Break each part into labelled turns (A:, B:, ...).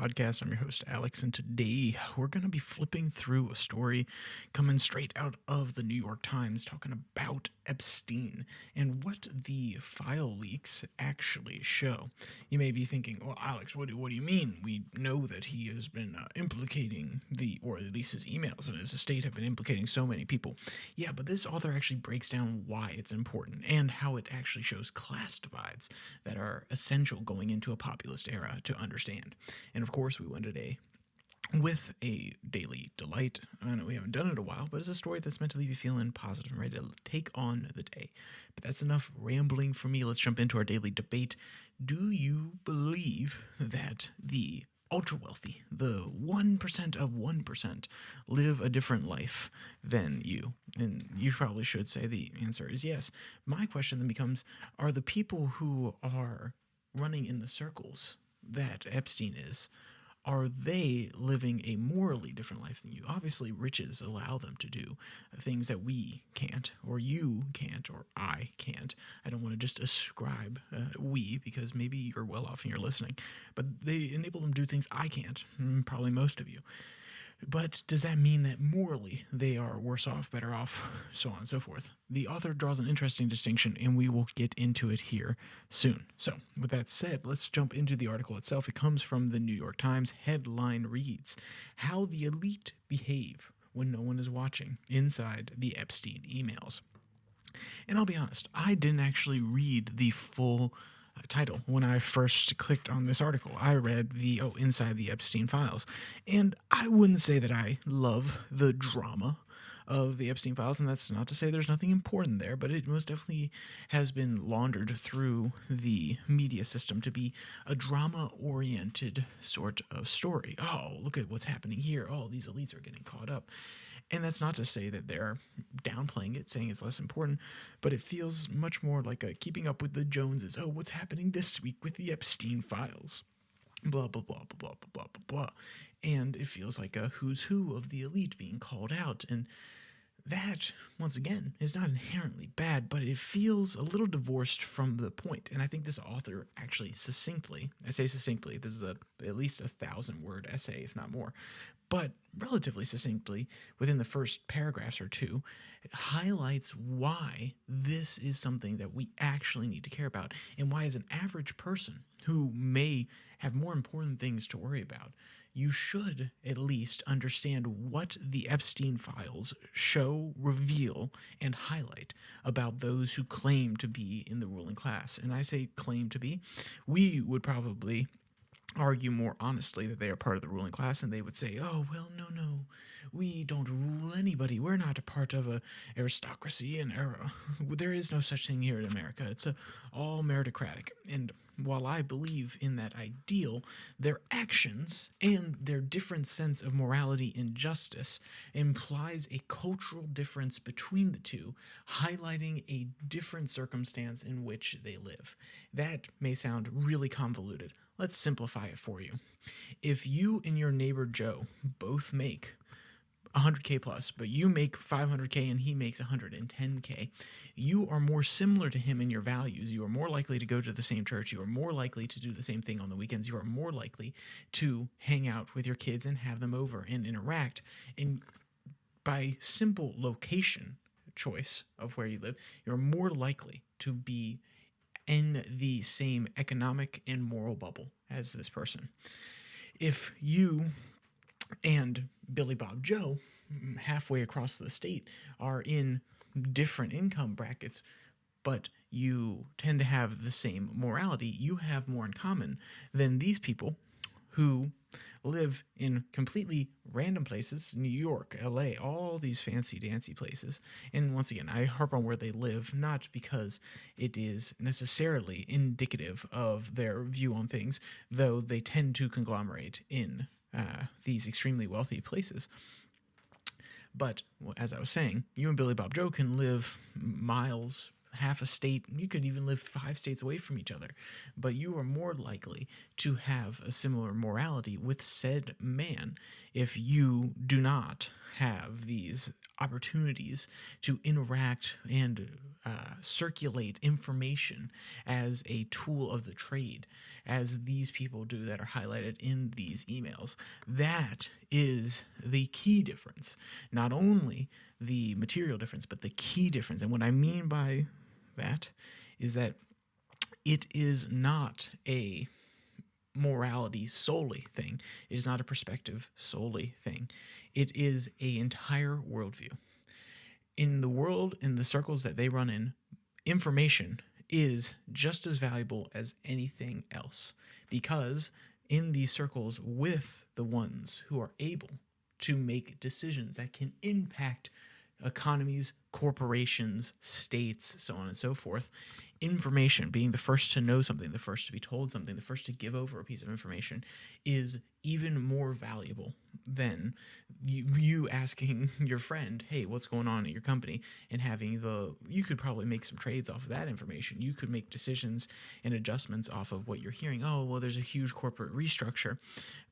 A: podcast. I'm your host, Alex, and today we're going to be flipping through a story coming straight out of the New York Times talking about Epstein and what the file leaks actually show. You may be thinking, well, Alex, what do you mean? We know that he has been implicating or at least his emails and his estate have been implicating so many people. Yeah, but this author actually breaks down why it's important and how it actually shows class divides that are essential going into a populist era to understand. And of course, we went today with a daily delight. I know we haven't done it in a while, but it's a story that's meant to leave you feeling positive and ready to take on the day. But that's enough rambling for me. Let's jump into our daily debate. Do you believe that the ultra wealthy, the 1% of 1%, live a different life than you? And you probably should say the answer is yes. My question then becomes, are the people who are running in the circles that Epstein is, are they living a morally different life than you? Obviously, riches allow them to do things that we can't, or you can't, or I can't. I don't want to just ascribe we, because maybe you're well off and you're listening, but they enable them to do things I can't, probably most of you. But does that mean that morally they are worse off, better off, so on and so forth? The author draws an interesting distinction, and we will get into it here soon. So, with that said, let's jump into the article itself. It comes from the New York Times. Headline reads, "How the Elite Behave When No One is Watching Inside the Epstein Emails." And I'll be honest, I didn't actually read the full title when I first clicked on this article. I read the inside the Epstein files, and I wouldn't say that I love the drama of the Epstein files, and that's not to say there's nothing important there, but it most definitely has been laundered through the media system to be a drama-oriented sort of story. Oh, look at what's happening here. Oh, these elites are getting caught up. And that's not to say that they're downplaying it, saying it's less important, but it feels much more like a keeping up with the Joneses. Oh, what's happening this week with the Epstein files? Blah, blah, blah, blah, blah, blah, blah, blah. And it feels like a who's who of the elite being called out. And that, once again, is not inherently bad, but it feels a little divorced from the point. And I think this author actually succinctly, I say succinctly, this is at least 1,000-word essay, if not more, but relatively succinctly, within the first paragraphs or two, it highlights why this is something that we actually need to care about, and why, as an average person who may have more important things to worry about, you should at least understand what the Epstein files show, reveal, and highlight about those who claim to be in the ruling class. And I say claim to be. We would probably argue more honestly that they are part of the ruling class, and they would say, oh, well, no, we don't rule anybody. We're not a part of a aristocracy and era. There is no such thing here in America. It's all meritocratic. And while I believe in that ideal, their actions and their different sense of morality and justice implies a cultural difference between the two, highlighting a different circumstance in which they live. That may sound really convoluted. Let's simplify it for you. If you and your neighbor Joe both make 100K plus, but you make 500K and he makes 110K, you are more similar to him in your values. You are more likely to go to the same church. You are more likely to do the same thing on the weekends. You are more likely to hang out with your kids and have them over and interact. And by simple location choice of where you live, you're more likely to be in the same economic and moral bubble as this person. If you and Billy Bob Joe, halfway across the state, are in different income brackets, but you tend to have the same morality, you have more in common than these people who live in completely random places, New York, LA, all these fancy dancy places. And once again, I harp on where they live, not because it is necessarily indicative of their view on things, though they tend to conglomerate in these extremely wealthy places. But as I was saying, you and Billy Bob Joe can live miles, half a state, you could even live 5 states away from each other, but you are more likely to have a similar morality with said man if you do not have these opportunities to interact and circulate information as a tool of the trade, as these people do that are highlighted in these emails. That is the key difference. Not only the material difference, but the key difference. And what I mean by that is that it is not a morality solely thing. It is not a perspective solely thing. It is a entire worldview. In the world, in the circles that they run in, information is just as valuable as anything else, because in these circles with the ones who are able to make decisions that can impact economies, corporations, states, so on and so forth, information, being the first to know something, the first to be told something, the first to give over a piece of information, is even more valuable than you asking your friend, hey, what's going on at your company, and having you could probably make some trades off of that information. You could make decisions and adjustments off of what you're hearing. Oh, well, there's a huge corporate restructure.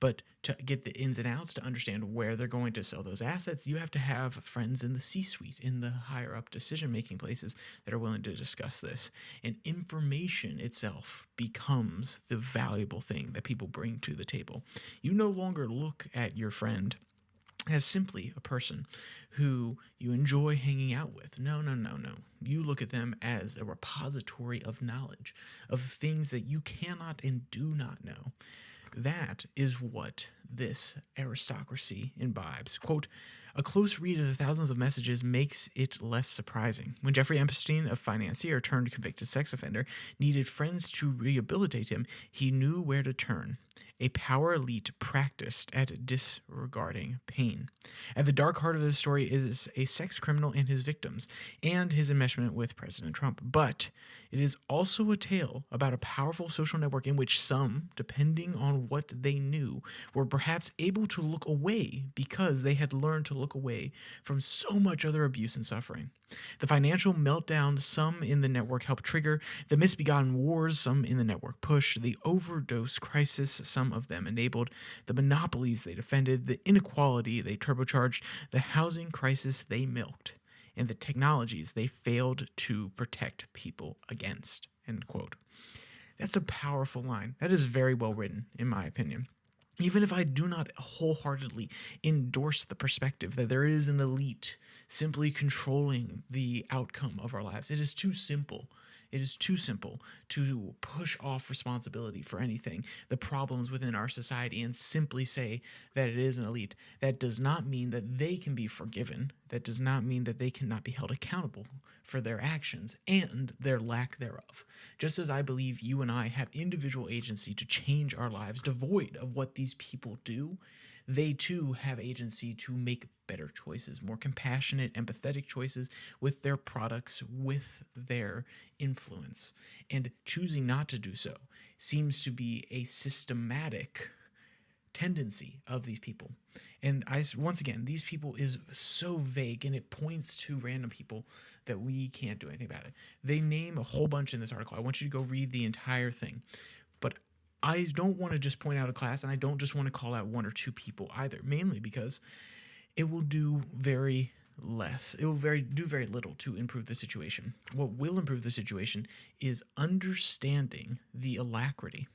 A: But to get the ins and outs, to understand where they're going to sell those assets, you have to have friends in the C-suite, in the higher up decision-making places that are willing to discuss this. And information itself becomes the valuable thing that people bring to the table. You no longer look at your friend as simply a person who you enjoy hanging out with. No, no, no, no. You look at them as a repository of knowledge, of things that you cannot and do not know. That is what this aristocracy imbibes. Quote, a close read of the thousands of messages makes it less surprising. When Jeffrey Epstein, a financier turned convicted sex offender, needed friends to rehabilitate him, he knew where to turn. A power elite practiced at disregarding pain. At the dark heart of this story is a sex criminal and his victims, and his enmeshment with President Trump. But it is also a tale about a powerful social network in which some, depending on what they knew, were perhaps able to look away because they had learned to look away from so much other abuse and suffering. The financial meltdown some in the network helped trigger, the misbegotten wars some in the network pushed, the overdose crisis some of them enabled, the monopolies they defended, the inequality they turbocharged, the housing crisis they milked, and the technologies they failed to protect people against. End quote. That's a powerful line. That is very well written, in my opinion. Even if I do not wholeheartedly endorse the perspective that there is an elite simply controlling the outcome of our lives, it is too simple. It is too simple to push off responsibility for anything, the problems within our society, and simply say that it is an elite. That does not mean that they can be forgiven. That does not mean that they cannot be held accountable for their actions and their lack thereof. Just as I believe you and I have individual agency to change our lives devoid of what these people do, they too have agency to make better choices, more compassionate, empathetic choices with their products, with their influence. And choosing not to do so seems to be a systematic tendency of these people. And once again, these people is so vague, and it points to random people that we can't do anything about it. They name a whole bunch in this article. I want you to go read the entire thing. But I don't want to just point out a class, and I don't just want to call out one or two people either, mainly because it will do very less. It will do very little to improve the situation. What will improve the situation is understanding the alacrity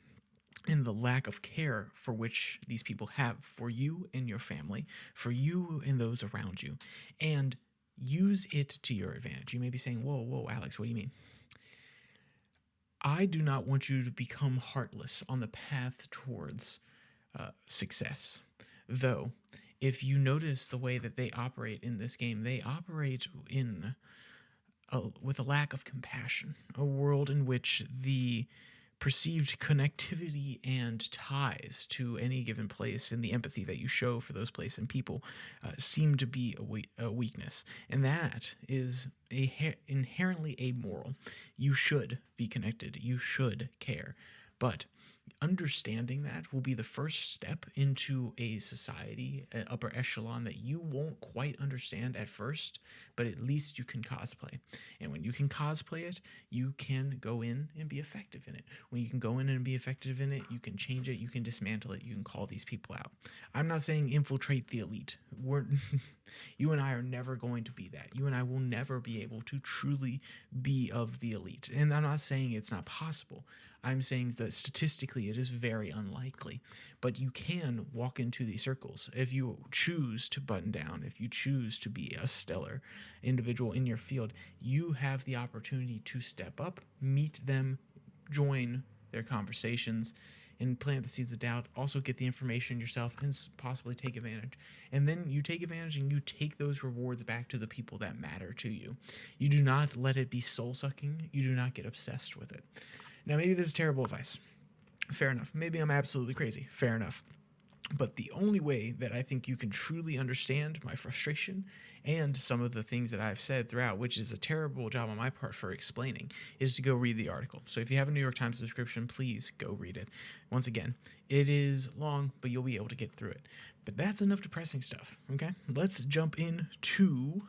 A: and the lack of care for which these people have for you and your family, for you and those around you, and use it to your advantage. You may be saying, whoa, Alex, what do you mean? I do not want you to become heartless on the path towards success. Though, if you notice the way that they operate in this game, they operate with a lack of compassion, a world in which the perceived connectivity and ties to any given place and the empathy that you show for those places and people seem to be a weakness. And that is inherently amoral. You should be connected. You should care. But Understanding that will be the first step into a society, an upper echelon that you won't quite understand at first, but at least you can cosplay. And when you can cosplay it, you can go in and be effective in it. When you can go in and be effective in it, you can change it, you can dismantle it, you can call these people out. I'm not saying infiltrate the elite. You and I are never going to be that. You and I will never be able to truly be of the elite. And I'm not saying it's not possible. I'm saying that statistically it is very unlikely. But you can walk into these circles if you choose to button down, if you choose to be a stellar individual in your field. You have the opportunity to step up, meet them, join their conversations, and plant the seeds of doubt. Also get the information yourself and possibly take advantage. And then you take advantage and you take those rewards back to the people that matter to you. You do not let it be soul sucking. You do not get obsessed with it. Now, maybe this is terrible advice. Fair enough. Maybe I'm absolutely crazy. Fair enough. But the only way that I think you can truly understand my frustration and some of the things that I've said throughout, which is a terrible job on my part for explaining, is to go read the article. So if you have a New York Times subscription, please go read it. Once again, it is long, but you'll be able to get through it. But that's enough depressing stuff, okay? Let's jump into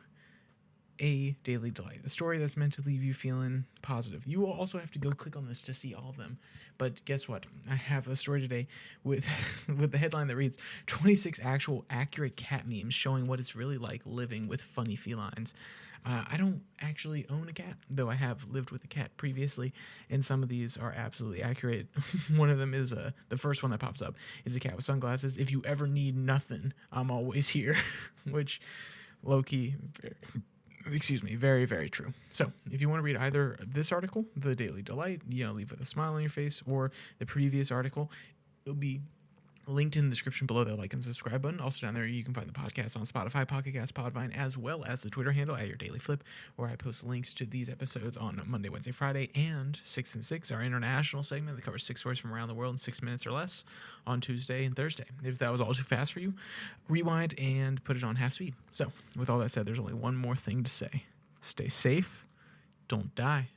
A: a daily delight, a story that's meant to leave you feeling positive. You will also have to go click on this to see all of them. But guess what? I have a story today with with the headline that reads 26 actual accurate cat memes showing what it's really like living with funny felines. I don't actually own a cat, though I have lived with a cat previously, and some of these are absolutely accurate. One of them is the first one that pops up is a cat with sunglasses. If you ever need nothing, I'm always here, which low-key, very, very true. So if you want to read either this article, The Daily Delight, leave with a smile on your face, or the previous article, it'll be linked in the description below, that like and subscribe button. Also down there, you can find the podcast on Spotify, Pocket Cast, Podvine, as well as the Twitter handle at your DailyFlip, where I post links to these episodes on Monday, Wednesday, Friday, and 6 and 6, our international segment that covers 6 stories from around the world in 6 minutes or less on Tuesday and Thursday. If that was all too fast for you, rewind and put it on half speed. So with all that said, there's only one more thing to say. Stay safe. Don't die.